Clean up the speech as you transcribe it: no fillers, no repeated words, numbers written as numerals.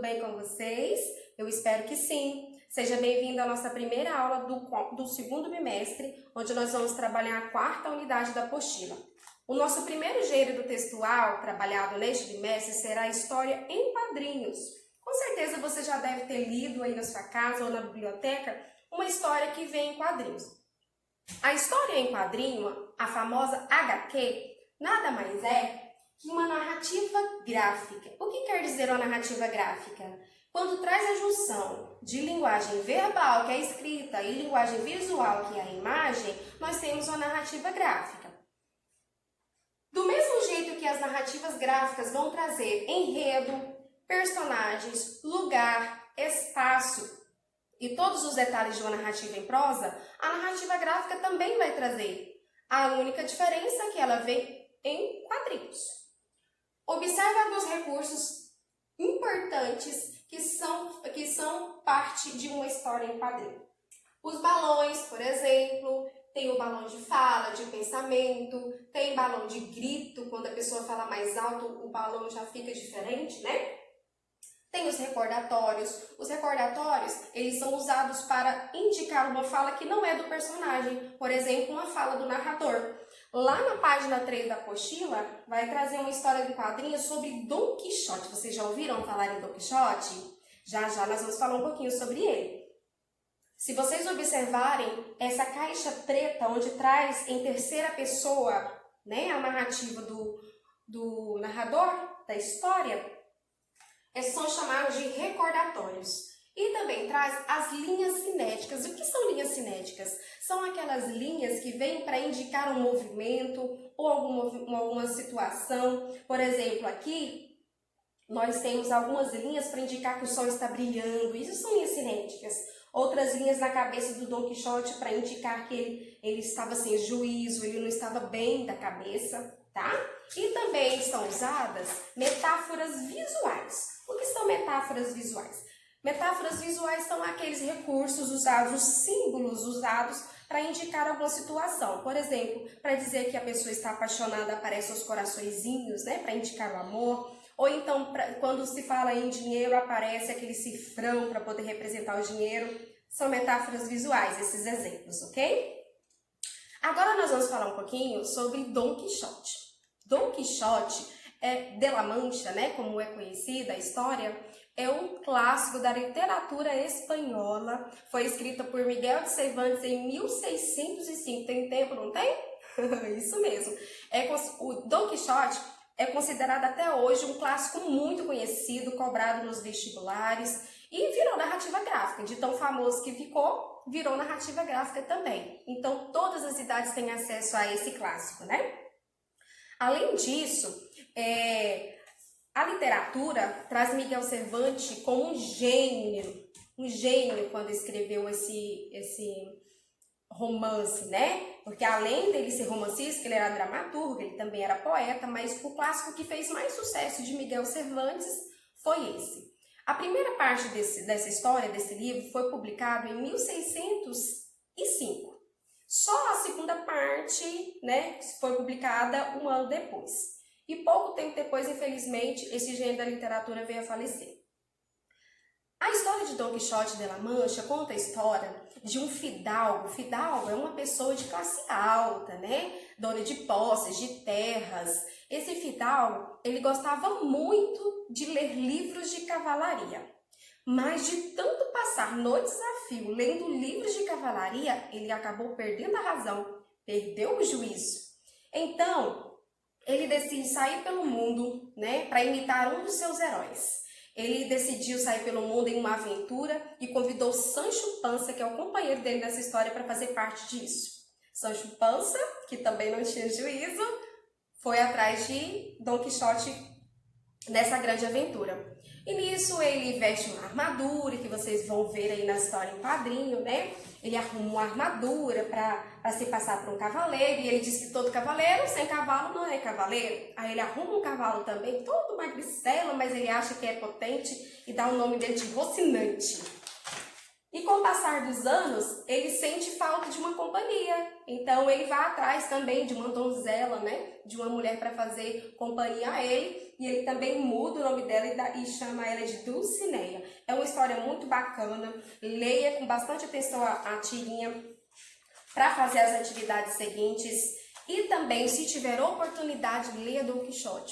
bem com vocês? Eu espero que sim. Seja bem-vindo à nossa primeira aula do segundo bimestre, onde nós vamos trabalhar a quarta unidade da apostila. O nosso primeiro gênero textual trabalhado neste bimestre será a história em quadrinhos. Com certeza você já deve ter lido aí na sua casa ou na biblioteca uma história que vem em quadrinhos. A história em quadrinho, a famosa HQ, nada mais é que uma narrativa gráfica. O que quer dizer uma narrativa gráfica? Quando traz a junção de linguagem verbal, que é a escrita, e linguagem visual, que é a imagem, nós temos uma narrativa gráfica. Do mesmo jeito que as narrativas gráficas vão trazer enredo, personagens, lugar, espaço e todos os detalhes de uma narrativa em prosa, a narrativa gráfica também vai trazer. A única diferença é que ela vem em quadrinhos. Observe alguns recursos importantes que são parte de uma história em quadrinho. Os balões, por exemplo, tem o balão de fala, de pensamento, tem balão de grito, quando a pessoa fala mais alto, o balão já fica diferente, né? Tem os recordatórios. Os recordatórios, eles são usados para indicar uma fala que não é do personagem, por exemplo, uma fala do narrador. Lá na página 3 da apostila, vai trazer uma história de quadrinhos sobre Dom Quixote. Vocês já ouviram falar em Dom Quixote? Já nós vamos falar um pouquinho sobre ele. Se vocês observarem essa caixa preta, onde traz em terceira pessoa, né, a narrativa do narrador da história, são chamados de recordatórios. E também traz as linhas cinéticas. O que são linhas cinéticas? São aquelas linhas que vêm para indicar um movimento ou alguma situação. Por exemplo, aqui nós temos algumas linhas para indicar que o sol está brilhando. Isso são linhas cinéticas. Outras linhas na cabeça do Dom Quixote para indicar que ele estava sem juízo, ele não estava bem da cabeça, tá? E também são usadas metáforas visuais. O que são metáforas visuais? Metáforas visuais são aqueles recursos usados, os símbolos usados para indicar alguma situação. Por exemplo, para dizer que a pessoa está apaixonada, aparecem os coraçõezinhos, né, para indicar o amor. Ou então, quando se fala em dinheiro, aparece aquele cifrão para poder representar o dinheiro. São metáforas visuais, esses exemplos, ok? Agora nós vamos falar um pouquinho sobre Dom Quixote. Dom Quixote de La Mancha, né, como é conhecida a história, é um clássico da literatura espanhola. Foi escrita por Miguel de Cervantes em 1605. Tem tempo, não tem? Isso mesmo. O Dom Quixote é considerado até hoje um clássico muito conhecido, cobrado nos vestibulares e virou narrativa gráfica. De tão famoso que ficou, virou narrativa gráfica também. Então, todas as idades têm acesso a esse clássico, né? Além disso, a literatura traz Miguel Cervantes como um gênio quando escreveu esse romance, né? Porque além dele ser romancista, ele era dramaturgo, ele também era poeta, mas o clássico que fez mais sucesso de Miguel Cervantes foi esse. A primeira parte dessa história, desse livro, foi publicado em 1605. Só a segunda parte, né, foi publicada um ano depois. E pouco tempo depois, infelizmente, esse gênero da literatura veio a falecer. A história de Dom Quixote de La Mancha conta a história de um fidalgo. Fidalgo é uma pessoa de classe alta, né? Dona de posses, de terras. Esse fidalgo, ele gostava muito de ler livros de cavalaria. Mas de tanto passar no desafio lendo livros de cavalaria, ele acabou perdendo a razão, perdeu o juízo. Então, ele decide sair pelo mundo, né, para imitar um dos seus heróis. Ele decidiu sair pelo mundo em uma aventura e convidou Sancho Panza, que é o companheiro dele nessa história, para fazer parte disso. Sancho Panza, que também não tinha juízo, foi atrás de Dom Quixote nessa grande aventura. E nisso ele veste uma armadura, que vocês vão ver aí na história em quadrinho, né? Ele arruma uma armadura para se passar por um cavaleiro, e ele diz que todo cavaleiro sem cavalo não é cavaleiro. Aí ele arruma um cavalo também, todo magricelo, mas ele acha que é potente e dá o nome dele de Rocinante. E com o passar dos anos, ele sente falta de uma companhia. Então ele vai atrás também de uma donzela, né? De uma mulher para fazer companhia a ele. E ele também muda o nome dela e chama ela de Dulcineia. É uma história muito bacana. Leia com bastante atenção a tirinha para fazer as atividades seguintes. E também, se tiver oportunidade, leia Dom Quixote.